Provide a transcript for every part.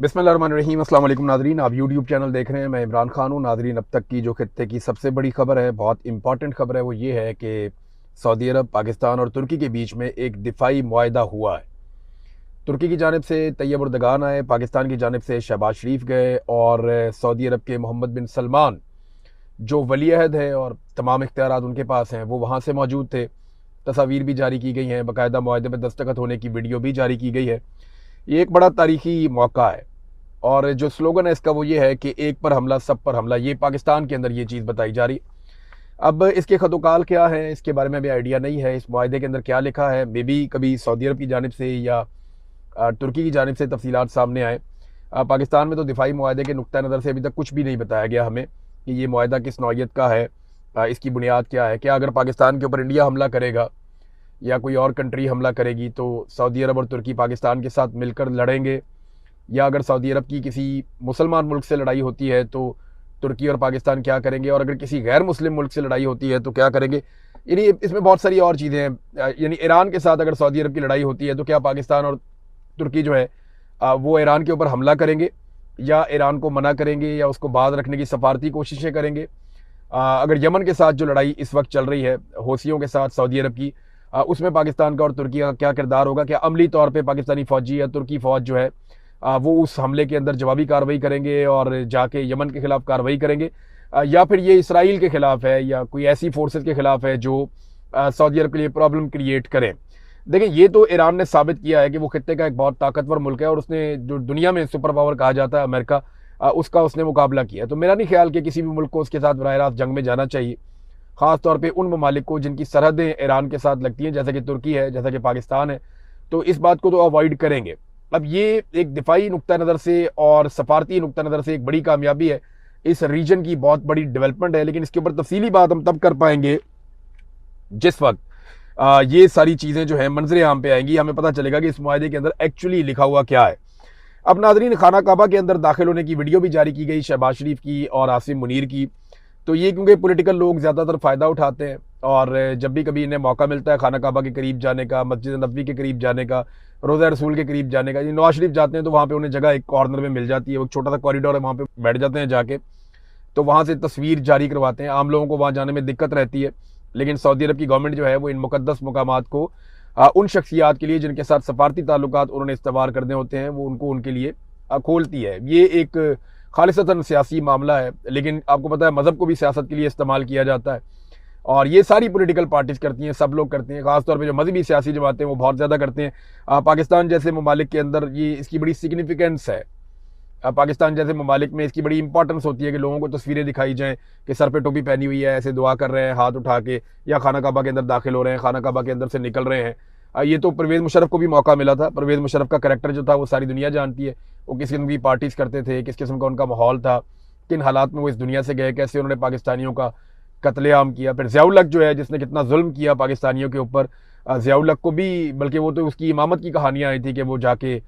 बिस्मिल्लाहिर्रहमानिर्रहीम। अस्सलाम वालेकुम नाज़रीन, आप यूट्यूब चैनल देख रहे हैं। मैं इमरान खान हूँ। नाज़रीन, अब तक की जो खित्ते की सबसे बड़ी खबर है, बहुत इंपॉर्टेंट खबर है, वो ये है कि सऊदी अरब, पाकिस्तान और तुर्की के बीच में एक दिफाई मुआहदा हुआ है। तुर्की की जानिब से तैयब उर्दगान आए, पाकिस्तान की जानिब से शहबाज शरीफ गए और सऊदी अरब के मोहम्मद बिन सलमान जो वली अहद है और तमाम इख्तियारात उनके पास हैं, वो वहाँ से मौजूद थे। तस्वीर भी जारी की गई हैं, बाकायदा मुआहदे पर दस्तखत होने की वीडियो भी जारी की गई है। ये एक बड़ा तारीखी मौका है और जो स्लोगन है इसका वो ये है कि एक पर हमला सब पर हमला। ये पाकिस्तान के अंदर ये चीज़ बताई जा रही। अब इसके खतोकाल क्या है, इसके बारे में भी आइडिया नहीं है। इस मुआहदे के अंदर क्या लिखा है, मे बी कभी सऊदी अरब की जानिब से या तुर्की की जानिब से तफसीलात सामने आए। पाकिस्तान में तो दिफाई मुआहदे के नुक्ता नज़र से अभी तक कुछ भी नहीं बताया गया हमें कि ये मुआहदा किस नौइयत का है, इसकी बुनियाद क्या है। क्या अगर पाकिस्तान के ऊपर इंडिया हमला करेगा या कोई और कंट्री हमला करेगी तो सऊदी अरब और तुर्की पाकिस्तान के साथ मिलकर लड़ेंगे, या अगर सऊदी अरब की किसी मुसलमान मुल्क से लड़ाई होती है तो तुर्की और पाकिस्तान क्या करेंगे, और अगर किसी गैर मुस्लिम मुल्क से लड़ाई होती है तो क्या करेंगे। यानी इसमें बहुत सारी और चीज़ें हैं। यानी ईरान के साथ अगर सऊदी अरब की लड़ाई होती है तो क्या पाकिस्तान और तुर्की जो है वो ईरान के ऊपर हमला करेंगे या ईरान को मना करेंगे या उसको बाज रखने की सफारती कोशिशें करेंगे। अगर यमन के साथ जो लड़ाई इस वक्त चल रही है हौसियों के साथ सऊदी अरब की, उसमें पाकिस्तान का और तुर्की का क्या किरदार होगा। क्या अमली तौर पर पाकिस्तानी फ़ौजी या तुर्की फ़ौज जो है वो उस हमले के अंदर जवाबी कार्रवाई करेंगे और जाके यमन के खिलाफ कार्रवाई करेंगे, या फिर ये इसराइल के खिलाफ है या कोई ऐसी फोर्सेस के खिलाफ है जो सऊदी अरब के लिए प्रॉब्लम क्रिएट करें। देखें, ये तो ईरान ने साबित किया है कि वो खित्ते का एक बहुत ताकतवर मुल्क है और उसने जो दुनिया में सुपर पावर कहा जाता है अमेरिका, उसका उसने मुकाबला किया। तो मेरा नहीं ख्याल कि किसी भी मुल्क को उसके साथ बराह रास्त जंग में जाना चाहिए, ख़ास तौर पे उन ममालिक को जिनकी सरहदें ईरान के साथ लगती हैं, जैसे कि तुर्की है, जैसा कि पाकिस्तान है। तो इस बात को तो अवॉइड करेंगे। अब ये एक दिफाई नुक्ता नज़र से और सफारती नुक्ता नज़र से एक बड़ी कामयाबी है, इस रीजन की बहुत बड़ी डेवलपमेंट है। लेकिन इसके ऊपर तफसीली बात हम तब कर पाएंगे जिस वक्त ये सारी चीज़ें जो है मंजरे आम पे आएंगी, हमें पता चलेगा कि इस मुआहदे के अंदर एक्चुअली लिखा हुआ क्या है। अब नाजरीन, खाना काबा के अंदर दाखिल होने की वीडियो भी जारी की गई शहबाज शरीफ की और आसिम मुनीर की। तो ये क्योंकि पॉलिटिकल लोग ज़्यादातर फ़ायदा उठाते हैं और जब भी कभी इन्हें मौका मिलता है खाना काबा के करीब जाने का, मस्जिद नबवी के करीब जाने का, रोज़ा रसूल के करीब जाने का, ये नवाज शरीफ जाते हैं तो वहाँ पे उन्हें जगह एक कॉर्नर में मिल जाती है, वो छोटा सा कॉरिडोर है, वहाँ पे बैठ जाते हैं जाके। तो वहाँ से तस्वीर जारी करवाते हैं। आम लोगों को वहाँ जाने में दिक्कत रहती है, लेकिन सऊदी अरब की गवर्नमेंट जो है वो इन मुकद्दस मकामात को उन शख्सियात के लिए जिनके साथ सफारती ताल्लुकात उन्होंने इस्तेमाल करने होते हैं, वो उनको उनके लिए खोलती है। ये एक खालिसतन सियासी मामला है, लेकिन आपको पता है मज़हब को भी सियासत के लिए इस्तेमाल किया जाता है और ये सारी पॉलिटिकल पार्टीज करती हैं, सब लोग करते हैं। खासतौर पे जो मजहबी सियासी जमातें वो बहुत ज़्यादा करते हैं। पाकिस्तान जैसे ममालिक के अंदर ये इसकी बड़ी सिग्निफिकेंस है। पाकिस्तान जैसे ममालिक में इसकी बड़ी इंपॉर्टेंस होती है कि लोगों को तस्वीरें दिखाई जाएँ कि सर पे टोपी पहनी हुई है, ऐसे दुआ कर रहे हैं हाथ उठा के, या खाना काबा के अंदर दाखिल हो रहे हैं, खाना काबा के अंदर से निकल रहे हैं। ये तो परवेज़ मुशर्रफ को भी मौका मिला था। परवेज़ मुशर्रफ का करैक्टर जो था वो सारी दुनिया जानती है। वो किस किस्म की पार्टीज़ करते थे, किस किस्म का उनका माहौल था, किन हालात में वो इस दुनिया से गए, कैसे उन्होंने पाकिस्तानियों का कत्लेआम किया। फिर ज़ियाउल हक जो है जिसने कितना जुल्म किया पाकिस्तानियों के ऊपर, ज़ियाउल हक को भी बल्कि वो तो उसकी इमामत की कहानियाँ आई थी कि वो जाके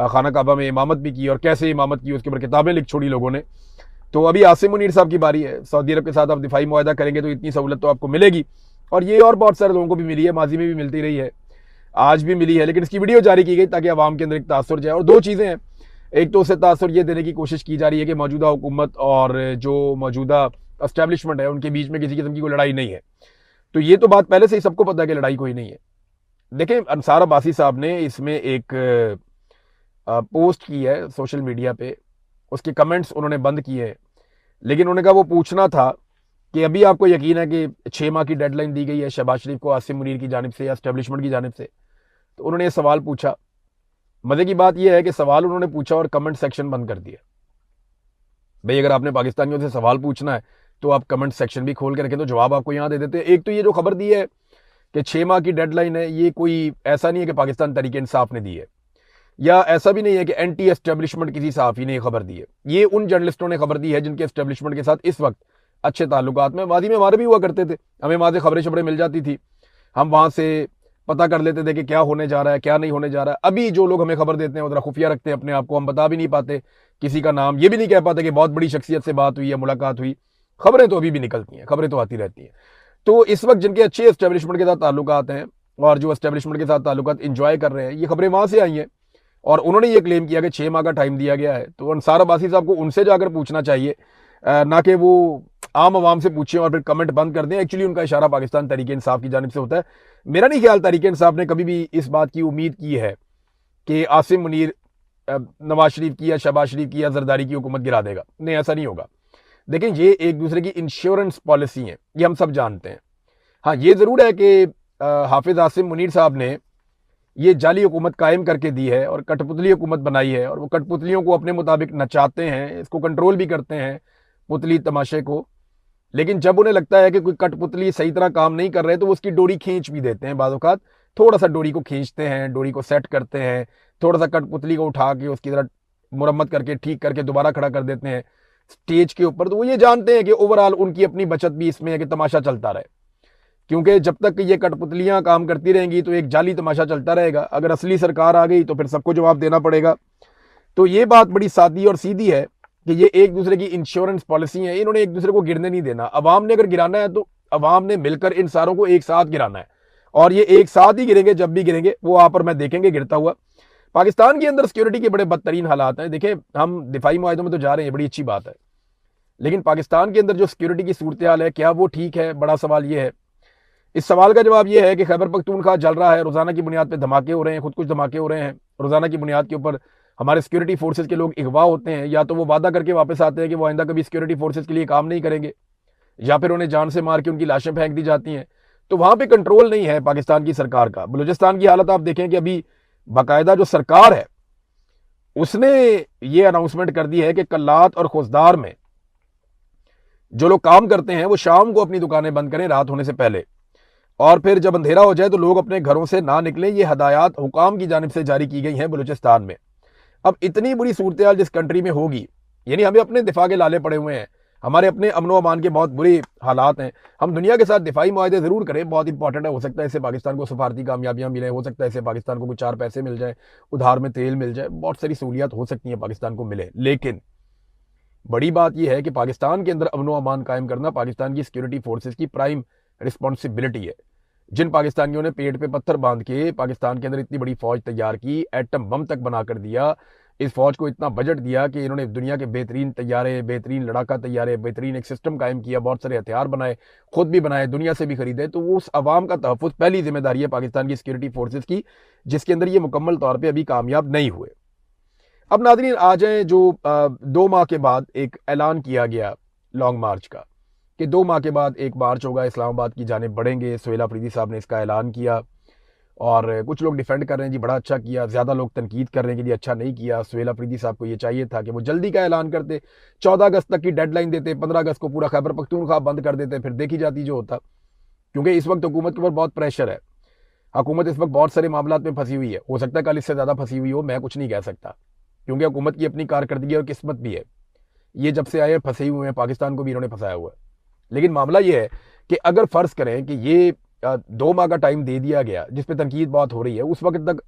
खाना काबा में इमामत भी की और कैसे इमामत की उसके ऊपर किताबें लिख छोड़ी लोगों ने। तो अभी आसिम मुनीर साहब की बारी है। सऊदी अरब के साथ आप दिफाई मुआहदा करेंगे तो इतनी सहूलत तो आपको मिलेगी, और ये और बहुत सारे लोगों को भी मिली है, माजी में भी मिलती रही है, आज भी मिली है। लेकिन इसकी वीडियो जारी की गई ताकि आवाम के अंदर एक तासुर जाए। और दो चीज़ें हैं, एक तो उसे तासुर ये देने की कोशिश की जा रही है कि मौजूदा हुकूमत और जो मौजूदा एस्टैब्लिशमेंट है उनके बीच में किसी किस्म की कोई लड़ाई नहीं है। तो ये तो बात पहले से ही सबको पता है कि लड़ाई कोई नहीं है। देखें, अंसार अब्बासी साहब ने इसमें एक पोस्ट की है सोशल मीडिया पे, उसके कमेंट्स उन्होंने बंद किए हैं, लेकिन उन्होंने कहा वो पूछना था कि अभी आपको यकीन है कि 6 माह की डेडलाइन दी गई है शहबाज शरीफ को आसिम मुनीर की जानिब से या एस्टैब्लिशमेंट की जानिब से। तो उन्होंने ये सवाल पूछा। मज़े की बात यह है कि सवाल उन्होंने पूछा और कमेंट सेक्शन बंद कर दिया। भाई, अगर आपने पाकिस्तानियों से सवाल पूछना है तो आप कमेंट सेक्शन भी खोल के रखें, तो जवाब आपको यहाँ दे देते हैं। एक तो ये जो खबर दी है कि 6 माह की डेडलाइन है, ये कोई ऐसा नहीं है कि पाकिस्तान तहरीक इंसाफ ने दी है, या ऐसा भी नहीं है कि एंटी एस्टेब्लिशमेंट किसी सहाफ़ी ने खबर दी है। ये उन जर्नलिस्टों ने खबर दी है जिनके एस्टेब्लिशमेंट के साथ इस वक्त अच्छे ताल्लुकात में माजी में हमारे भी हुआ करते थे। हमें वहाँ से खबरें शबरें मिल जाती थी, हम वहाँ से पता कर लेते थे कि क्या होने जा रहा है, क्या नहीं होने जा रहा है। अभी जो लोग हमें खबर देते हैं वो जरा खुफिया रखते हैं अपने आप को, हम बता भी नहीं पाते किसी का नाम, ये भी नहीं कह पाते कि बहुत बड़ी शख्सियत से बात हुई है, मुलाकात हुई। खबरें तो अभी भी निकलती हैं, खबरें तो आती रहती हैं। तो इस वक्त जिनके अच्छे एस्टेब्लिशमेंट के साथ ताल्लुकात हैं और जो एस्टेब्लिशमेंट के साथ ताल्लुकात इंजॉय कर रहे हैं, ये खबरें वहाँ से आई हैं और उन्होंने ये क्लेम किया कि 6 माह का टाइम दिया गया है। तो अंसार अब्बासी साहब को उनसे जाकर पूछना चाहिए, ना कि वो आम आवाम से पूछें और फिर कमेंट बंद कर दें। एक्चुअली उनका इशारा पाकिस्तान तहरीक इंसाफ की जानिब से होता है। मेरा नहीं ख्याल तहरीक इंसाफ ने कभी भी इस बात की उम्मीद की है कि आसिम मुनीर नवाज शरीफ की या शहबाज शरीफ की या जरदारी की हुकूमत गिरा देगा। नहीं, ऐसा नहीं होगा। देखें, ये एक दूसरे की इंश्योरेंस पॉलिसी है, ये हम सब जानते हैं। हाँ, ये ज़रूर है कि हाफिज आसिम मुनीर साहब ने ये जाली हुकूमत कायम करके दी है और कठपुतली हुकूमत बनाई है, और वो कठपुतलियों को अपने मुताबिक नचाते हैं, इसको कंट्रोल भी करते हैं, पुतली तमाशे को। लेकिन जब उन्हें लगता है कि कोई कठपुतली सही तरह काम नहीं कर रहे तो वो उसकी डोरी खींच भी देते हैं। बाज़ औक़ात थोड़ा सा डोरी को खींचते हैं, डोरी को सेट करते हैं, थोड़ा सा कठपुतली को उठा के उसकी तरह मुरम्मत करके ठीक करके दोबारा खड़ा कर देते हैं स्टेज के ऊपर। तो वो ये जानते हैं कि ओवरऑल उनकी अपनी बचत भी इसमें है कि तमाशा चलता रहे, क्योंकि जब तक ये कठपुतलियां काम करती रहेंगी तो एक जाली तमाशा चलता रहेगा। अगर असली सरकार आ गई तो फिर सबको जवाब देना पड़ेगा। तो ये बात बड़ी सादी और सीधी है कि ये एक दूसरे की इंश्योरेंस पॉलिसी है। इन्होंने एक दूसरे को गिरने नहीं देना। अवाम ने अगर गिराना है तो अवाम ने मिलकर इन सारों को एक साथ गिराना है, और ये एक साथ ही गिरेंगे। जब भी गिरेंगे वो आप और मैं देखेंगे गिरता हुआ। पाकिस्तान के अंदर सिक्योरिटी के बड़े बदतरीन हालात हैं। देखें, हम दिफाई मुआहदों में तो जा रहे हैं, बड़ी अच्छी बात है, लेकिन पाकिस्तान के अंदर जो सिक्योरिटी की सूरत हाल है, क्या वो ठीक है? बड़ा सवाल ये है। इस सवाल का जवाब ये है कि खैबर पख्तूनख्वा जल रहा है, रोजाना की बुनियाद पर धमाके हो रहे हैं, खुद कुछ धमाके हो रहे हैं। रोजाना की बुनियाद के ऊपर हमारे सिक्योरिटी फोर्सेज के लोग अगवा होते हैं, या तो वो वादा करके वापस आते हैं कि वो आइंदा कभी सिक्योरिटी फोर्सेज के लिए काम नहीं करेंगे, या फिर उन्हें जान से मार के उनकी लाशें फेंक दी जाती हैं। तो वहां पे कंट्रोल नहीं है पाकिस्तान की सरकार का। बलूचिस्तान की हालत आप देखें कि अभी बाकायदा जो सरकार है उसने ये अनाउंसमेंट कर दी है कि कल्लात और खुजदार में जो लोग काम करते हैं वो शाम को अपनी दुकानें बंद करें रात होने से पहले, और फिर जब अंधेरा हो जाए तो लोग अपने घरों से ना निकलें। ये हदायत हुकाम की जानिब से जारी की गई हैं बलूचिस्तान में। अब इतनी बुरी सूरत हाल जिस कंट्री में होगी, यानी हमें अपने दिफा के लाले पड़े हुए हैं, हमारे अपने अमन अमान के बहुत बुरे हालात हैं। हम दुनिया के साथ दिफाई मुआहदे जरूर करें, बहुत इंपॉर्टेंट है। हो सकता है इससे पाकिस्तान को सफारती कामयाबियां मिले, हो सकता है इससे पाकिस्तान को कुछ 4 पैसे मिल जाए, उधार में तेल मिल जाए, बहुत सारी सहूलियात हो सकती हैं पाकिस्तान को मिले। लेकिन बड़ी बात यह है कि पाकिस्तान के अंदर अमन अमान कायम करना पाकिस्तान की सिक्योरिटी फोर्सेज की प्राइम रिस्पॉन्सिबिलिटी है। जिन पाकिस्तानियों ने पेट पे पत्थर बांध के पाकिस्तान के अंदर इतनी बड़ी फौज तैयार की, एटम बम तक बना कर दिया, इस फौज को इतना बजट दिया कि इन्होंने दुनिया के बेहतरीन तैयारे, बेहतरीन लड़ाका तैयारे, बेहतरीन एक सिस्टम कायम किया, बहुत सारे हथियार बनाए, खुद भी बनाए, दुनिया से भी खरीदे। तो वो उस अवाम का तहफ़्फ़ुज़ पहली जिम्मेदारी है पाकिस्तान की सिक्योरिटी फोर्सेज की, जिसके अंदर ये मुकम्मल तौर पर अभी कामयाब नहीं हुए। अब नाज़रीन आ जाए, जो 2 माह के बाद एक ऐलान किया गया लॉन्ग मार्च का, कि 2 माह के बाद एक मार्च होगा, इस्लामाबाद की जानिब बढ़ेंगे। सुहेल अफरीदी साहब ने इसका ऐलान किया, और कुछ लोग डिफेंड कर रहे हैं जी बड़ा अच्छा किया, ज़्यादा लोग तनकीद कर रहे हैं कि जी अच्छा नहीं किया। सुहेल अफरीदी साहब को ये चाहिए था कि वो जल्दी का ऐलान करते, 14 अगस्त तक की डेडलाइन देते, 15 अगस्त को पूरा खैबर पख्तूनख्वा बंद कर देते, फिर देखी जाती जो होता। क्योंकि इस वक्त हुकूमत के ऊपर बहुत प्रेशर है, हुकूमत इस वक्त बहुत सारे मामलों में फंसी हुई है। हो सकता है कल इससे ज़्यादा फंसी हुई हो, मैं कुछ नहीं कह सकता, क्योंकि हुकूमत की अपनी कारकर्दगी और किस्मत भी है। ये जब से आए फंसे हुए हैं, पाकिस्तान को भी इन्होंने फंसाया हुआ है। लेकिन मामला ये है कि अगर फ़र्ज़ करें कि ये 2 माह का टाइम दे दिया गया, जिस पे तनकीद बहुत हो रही है, उस वक्त तक